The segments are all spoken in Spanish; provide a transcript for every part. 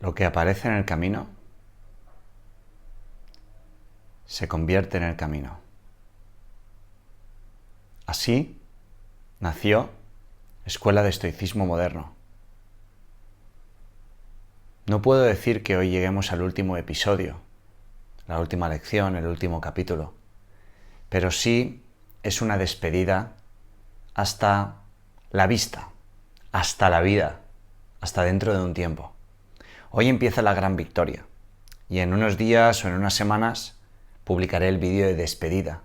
Lo que aparece en el camino se convierte en el camino. Así nació Escuela de Estoicismo Moderno. No puedo decir que hoy lleguemos al último episodio, la última lección, el último capítulo, pero sí es una despedida hasta la vista, hasta la vida, hasta dentro de un tiempo. Hoy empieza la gran victoria y en unos días o en unas semanas publicaré el vídeo de despedida.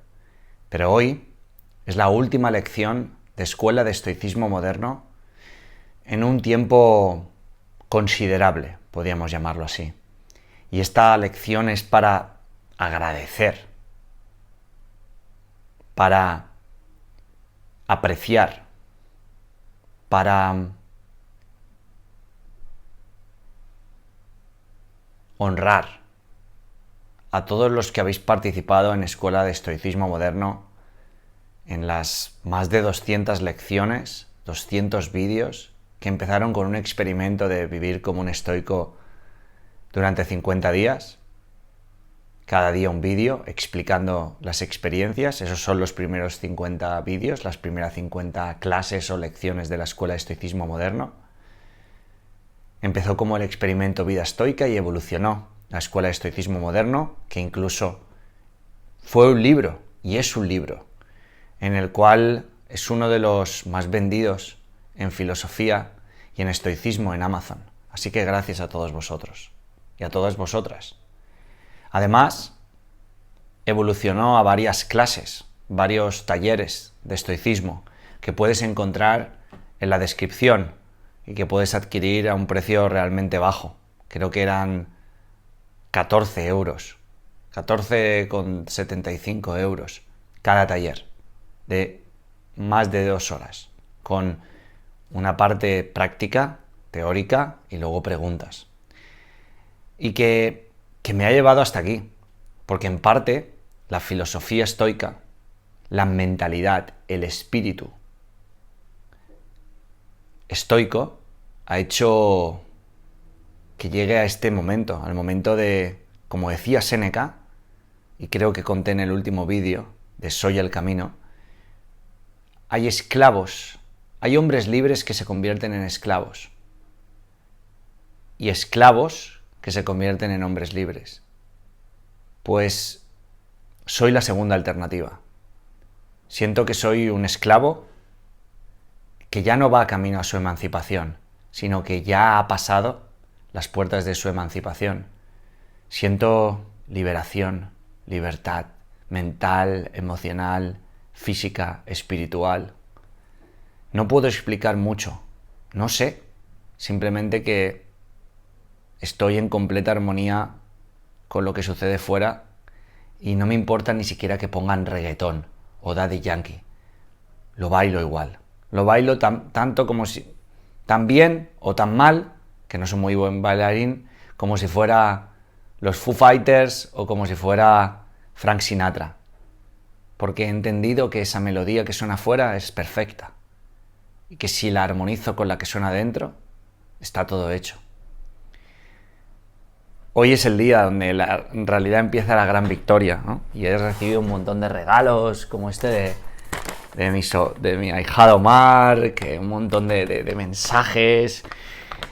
Pero hoy es la última lección de Escuela de Estoicismo Moderno en un tiempo considerable, podríamos llamarlo así. Y esta lección es para agradecer, para apreciar, para honrar a todos los que habéis participado en Escuela de Estoicismo Moderno en las más de 200 lecciones, 200 vídeos que empezaron con un experimento de vivir como un estoico durante 50 días. Cada día un vídeo explicando las experiencias. Esos son los primeros 50 vídeos, las primeras 50 clases o lecciones de la Escuela de Estoicismo Moderno. Empezó como el experimento Vida Estoica y evolucionó la Escuela de Estoicismo Moderno, que incluso fue un libro, y es un libro, en el cual es uno de los más vendidos en filosofía y en estoicismo en Amazon. Así que gracias a todos vosotros y a todas vosotras. Además, evolucionó a varias clases, varios talleres de estoicismo que puedes encontrar en la descripción y que puedes adquirir a un precio realmente bajo. Creo que eran 14 euros, 14,75 euros cada taller, de más de 2 horas, con una parte práctica, teórica y luego preguntas. Y que me ha llevado hasta aquí, porque en parte la filosofía estoica, la mentalidad, el espíritu estoico ha hecho que llegue a este momento, al momento de, como decía Séneca, y creo que conté en el último vídeo de Soy el Camino, hay esclavos, hay hombres libres que se convierten en esclavos y esclavos que se convierten en hombres libres. Pues soy la segunda alternativa. Siento que soy un esclavo que ya no va camino a su emancipación, sino que ya ha pasado las puertas de su emancipación. Siento liberación, libertad mental, emocional, física, espiritual. No puedo explicar mucho, no sé, simplemente que estoy en completa armonía con lo que sucede fuera y no me importa ni siquiera que pongan reggaetón o Daddy Yankee. Lo bailo igual. Lo bailo tanto como si... tan bien o tan mal, que no soy muy buen bailarín, como si fuera los Foo Fighters o como si fuera Frank Sinatra. Porque he entendido que esa melodía que suena afuera es perfecta. Y que si la armonizo con la que suena dentro, está todo hecho. Hoy es el día donde en realidad empieza la gran victoria, ¿no? Y he recibido un montón de regalos, como este de mi ahijado Omar, que un montón de mensajes,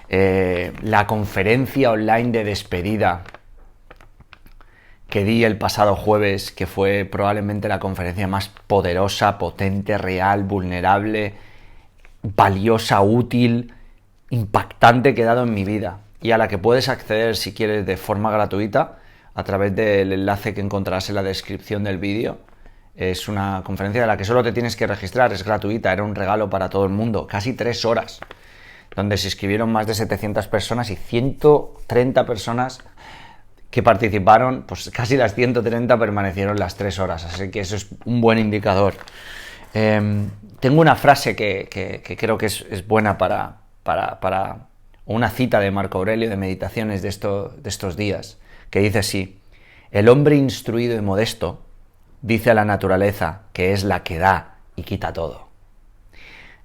la conferencia online de despedida que di el pasado jueves, que fue probablemente la conferencia más poderosa, potente, real, vulnerable, valiosa, útil, impactante que he dado en mi vida, y a la que puedes acceder si quieres de forma gratuita a través del enlace que encontrarás en la descripción del vídeo. Es una conferencia de la que solo te tienes que registrar, es gratuita, era un regalo para todo el mundo, casi 3 horas, donde se inscribieron más de 700 personas y 130 personas que participaron, pues casi las 130 permanecieron las 3 horas, así que eso es un buen indicador. Tengo una frase que creo que es buena para una cita de Marco Aurelio de Meditaciones de estos días, que dice así: el hombre instruido y modesto dice a la naturaleza que es la que da y quita todo.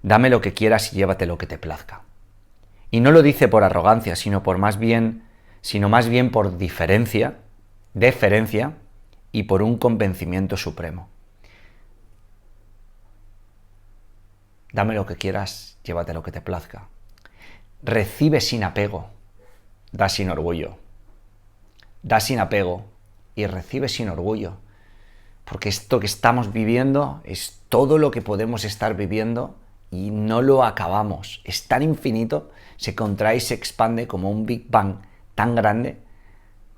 Dame lo que quieras y llévate lo que te plazca. Y no lo dice por arrogancia, sino por más bien sino más bien por deferencia y por un convencimiento supremo. Dame lo que quieras, llévate lo que te plazca. Recibe sin apego, da sin orgullo. Da sin apego y recibe sin orgullo. Porque esto que estamos viviendo es todo lo que podemos estar viviendo y no lo acabamos. Es tan infinito, se contrae y se expande como un Big Bang tan grande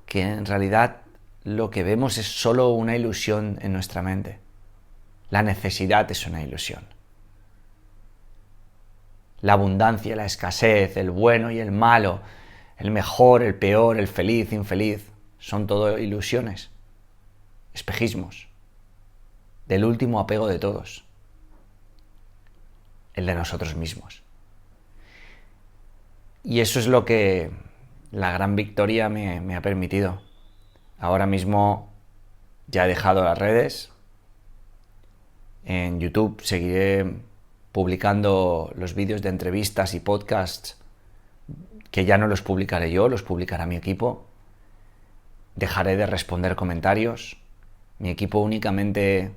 que en realidad lo que vemos es solo una ilusión en nuestra mente. La necesidad es una ilusión. La abundancia, la escasez, el bueno y el malo, el mejor, el peor, el feliz, infeliz, son todo ilusiones, espejismos, del último apego de todos, el de nosotros mismos. Y eso es lo que la gran victoria me ha permitido. Ahora mismo ya he dejado las redes. En YouTube seguiré publicando los vídeos de entrevistas y podcasts que ya no los publicaré yo, los publicará mi equipo. Dejaré de responder comentarios. Mi equipo únicamente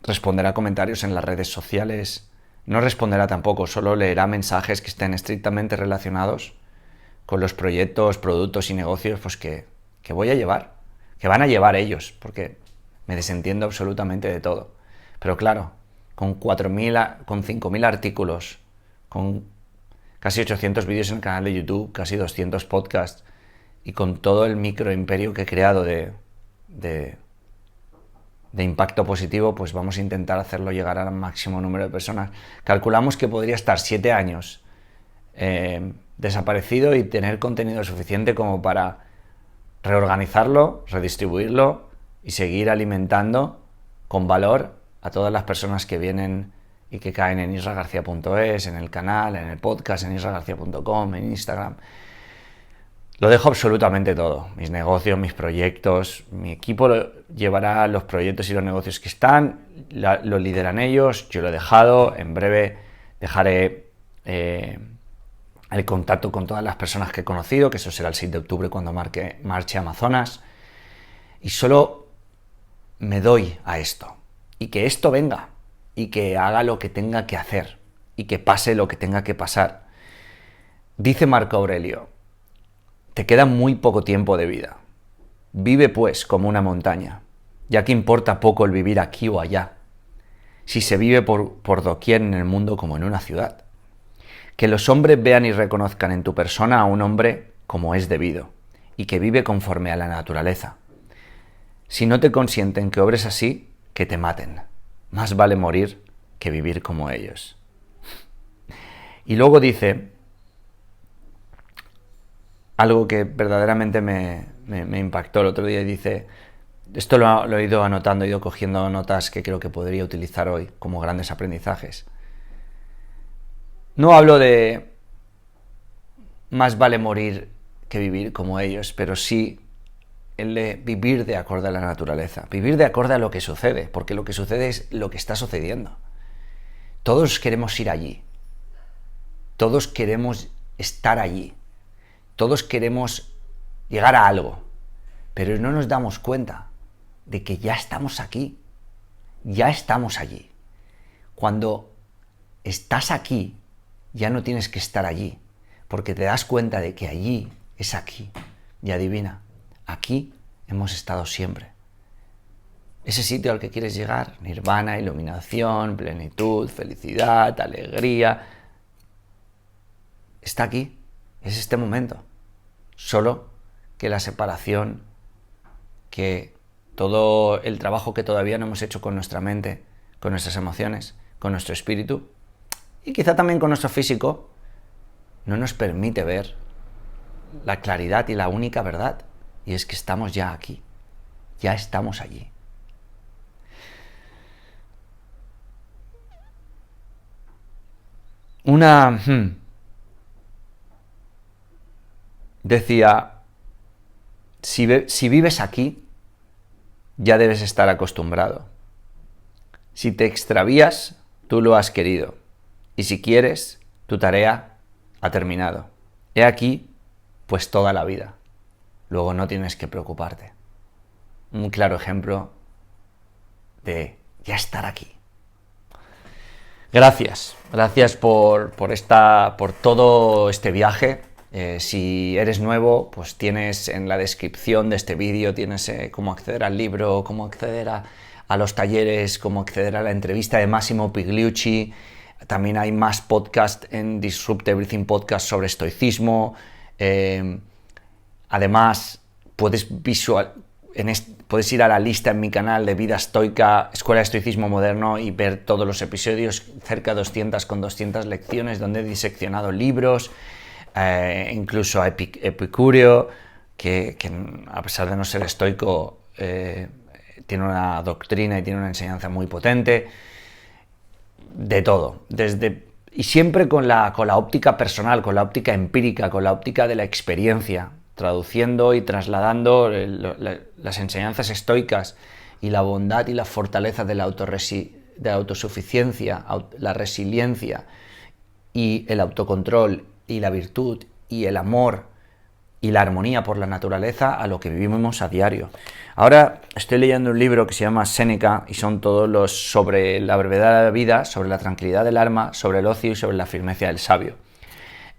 responderá comentarios en las redes sociales. No responderá tampoco, solo leerá mensajes que estén estrictamente relacionados con los proyectos, productos y negocios pues que voy a llevar, que van a llevar ellos, porque me desentiendo absolutamente de todo. Pero claro, con 5.000 artículos, con casi 800 vídeos en el canal de YouTube, casi 200 podcasts, y con todo el microimperio que he creado de impacto positivo, pues vamos a intentar hacerlo llegar al máximo número de personas. Calculamos que podría estar 7 años desaparecido y tener contenido suficiente como para reorganizarlo, redistribuirlo y seguir alimentando con valor a todas las personas que vienen y que caen en isragarcia.es, en el canal, en el podcast, en isragarcia.com, en Instagram. Lo dejo absolutamente todo, mis negocios, mis proyectos, mi equipo llevará los proyectos y los negocios que están, lo lideran ellos, yo lo he dejado, en breve dejaré el contacto con todas las personas que he conocido, que eso será el 6 de octubre cuando marche a Amazonas, y solo me doy a esto, y que esto venga, y que haga lo que tenga que hacer, y que pase lo que tenga que pasar. Dice Marco Aurelio: te queda muy poco tiempo de vida. Vive pues como una montaña, ya que importa poco el vivir aquí o allá, si se vive por doquier en el mundo como en una ciudad. Que los hombres vean y reconozcan en tu persona a un hombre como es debido, y que vive conforme a la naturaleza. Si no te consienten que obres así, que te maten. Más vale morir que vivir como ellos. Y luego dice algo que verdaderamente me impactó el otro día, y dice, esto lo he ido anotando, he ido cogiendo notas que creo que podría utilizar hoy como grandes aprendizajes. No hablo de más vale morir que vivir como ellos, pero sí el de vivir de acorde a la naturaleza, vivir de acorde a lo que sucede, porque lo que sucede es lo que está sucediendo. Todos queremos ir allí, todos queremos estar allí, todos queremos llegar a algo, pero no nos damos cuenta de que ya estamos aquí, ya estamos allí. Cuando estás aquí, ya no tienes que estar allí, porque te das cuenta de que allí es aquí. Y adivina, aquí hemos estado siempre. Ese sitio al que quieres llegar, nirvana, iluminación, plenitud, felicidad, alegría, está aquí, es este momento. Solo que la separación, que todo el trabajo que todavía no hemos hecho con nuestra mente, con nuestras emociones, con nuestro espíritu, y quizá también con nuestro físico, no nos permite ver la claridad y la única verdad, y es que estamos ya aquí, ya estamos allí. Decía, si vives aquí, ya debes estar acostumbrado. Si te extravías, tú lo has querido. Y si quieres, tu tarea ha terminado. He aquí pues toda la vida. Luego no tienes que preocuparte. Un claro ejemplo de ya estar aquí. Gracias por todo este viaje. Si eres nuevo, pues tienes en la descripción de este vídeo, tienes cómo acceder al libro, cómo acceder a los talleres, cómo acceder a la entrevista de Massimo Pigliucci. También hay más podcasts en Disrupt Everything Podcast sobre estoicismo. Además, puedes ir a la lista en mi canal de Vida Estoica, Escuela de Estoicismo Moderno, y ver todos los episodios, cerca de 200 lecciones, donde he diseccionado libros, incluso a Epicúreo, que a pesar de no ser estoico, tiene una doctrina y tiene una enseñanza muy potente. De todo, y siempre con la óptica personal, con la óptica empírica, con la óptica de la experiencia, traduciendo y trasladando las enseñanzas estoicas y la bondad y la fortaleza de la autosuficiencia, la resiliencia y el autocontrol y la virtud y el amor y la armonía por la naturaleza a lo que vivimos a diario. Ahora estoy leyendo un libro que se llama Séneca y son todos sobre la brevedad de la vida, sobre la tranquilidad del alma, sobre el ocio y sobre la firmeza del sabio.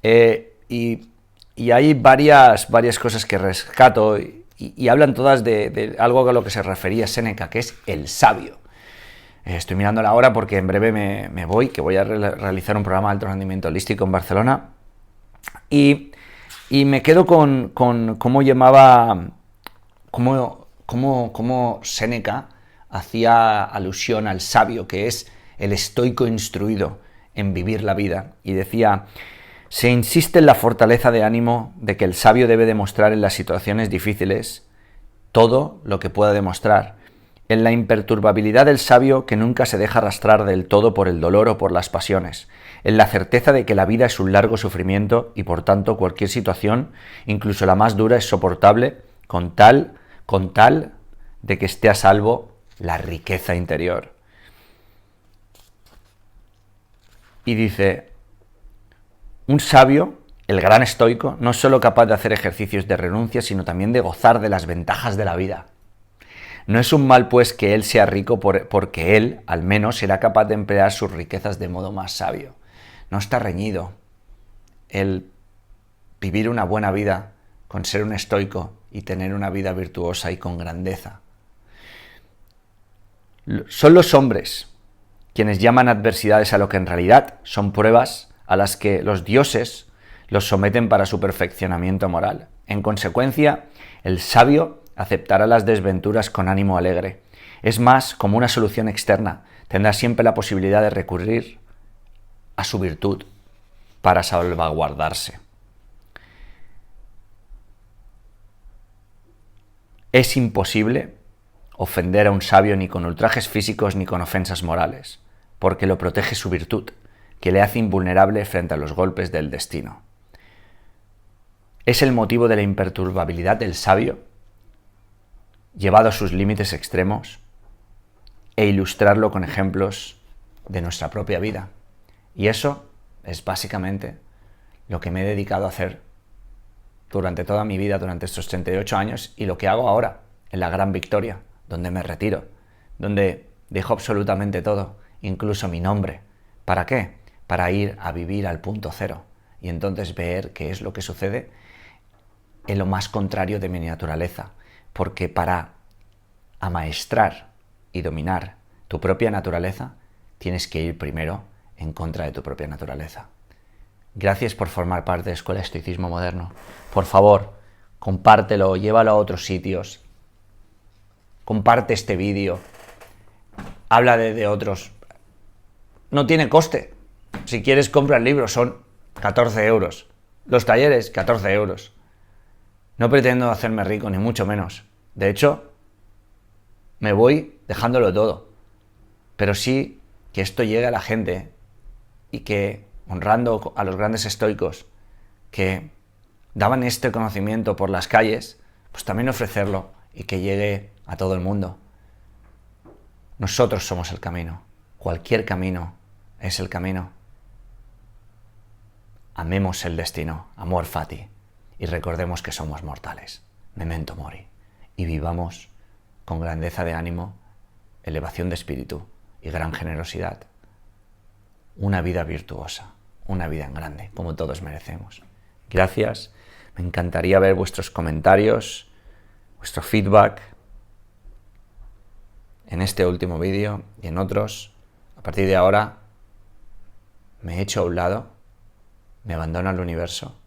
Y hay varias cosas que rescato y hablan todas de algo a lo que se refería Séneca, que es el sabio. Estoy mirando la hora porque en breve me voy, que voy a realizar un programa de alto rendimiento holístico en Barcelona. Y me quedo con cómo Séneca hacía alusión al sabio, que es el estoico instruido en vivir la vida. Y decía: se insiste en la fortaleza de ánimo de que el sabio debe demostrar en las situaciones difíciles todo lo que pueda demostrar, en la imperturbabilidad del sabio que nunca se deja arrastrar del todo por el dolor o por las pasiones, en la certeza de que la vida es un largo sufrimiento y por tanto cualquier situación, incluso la más dura, es soportable con tal de que esté a salvo la riqueza interior. Y dice: un sabio, el gran estoico, no es solo capaz de hacer ejercicios de renuncia, sino también de gozar de las ventajas de la vida. No es un mal, pues, que él sea rico porque él, al menos, será capaz de emplear sus riquezas de modo más sabio. No está reñido el vivir una buena vida con ser un estoico y tener una vida virtuosa y con grandeza. Son los hombres quienes llaman adversidades a lo que en realidad son pruebas a las que los dioses los someten para su perfeccionamiento moral. En consecuencia, el sabio aceptará las desventuras con ánimo alegre. Es más, como una solución externa, tendrá siempre la posibilidad de recurrir a su virtud para salvaguardarse. Es imposible ofender a un sabio ni con ultrajes físicos ni con ofensas morales, porque lo protege su virtud, que le hace invulnerable frente a los golpes del destino. Es el motivo de la imperturbabilidad del sabio, llevado a sus límites extremos, e ilustrarlo con ejemplos de nuestra propia vida. Y eso es básicamente lo que me he dedicado a hacer durante toda mi vida, durante estos 38 años, y lo que hago ahora, en la Gran Victoria, donde me retiro, donde dejo absolutamente todo, incluso mi nombre. ¿Para qué? Para ir a vivir al punto cero y entonces ver qué es lo que sucede en lo más contrario de mi naturaleza. Porque para amaestrar y dominar tu propia naturaleza, tienes que ir primero en contra de tu propia naturaleza. Gracias por formar parte de Escuela de Estoicismo Moderno. Por favor, compártelo, llévalo a otros sitios. Comparte este vídeo. Habla de otros. No tiene coste. Si quieres, compra el libro, son 14 euros. Los talleres, 14 euros. No pretendo hacerme rico, ni mucho menos. De hecho, me voy dejándolo todo. Pero sí que esto llegue a la gente y que, honrando a los grandes estoicos que daban este conocimiento por las calles, pues también ofrecerlo y que llegue a todo el mundo. Nosotros somos el camino. Cualquier camino es el camino. Amemos el destino. Amor fati. y recordemos que somos mortales. Memento mori. Y vivamos con grandeza de ánimo, elevación de espíritu y gran generosidad. Una vida virtuosa, una vida en grande, como todos merecemos. Gracias. Me encantaría ver vuestros comentarios, vuestro feedback en este último vídeo y en otros. A partir de ahora me echo a un lado, me abandono al universo,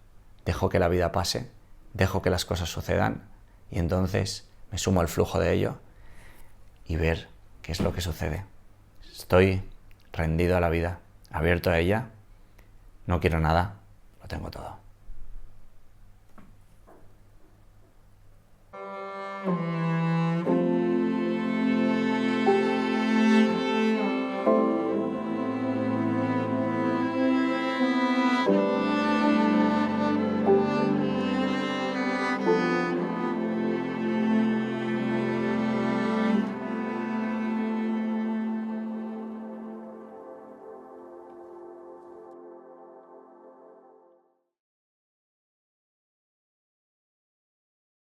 dejo que la vida pase, dejo que las cosas sucedan y entonces me sumo al flujo de ello y ver qué es lo que sucede. Estoy rendido a la vida, abierto a ella, no quiero nada, lo tengo todo.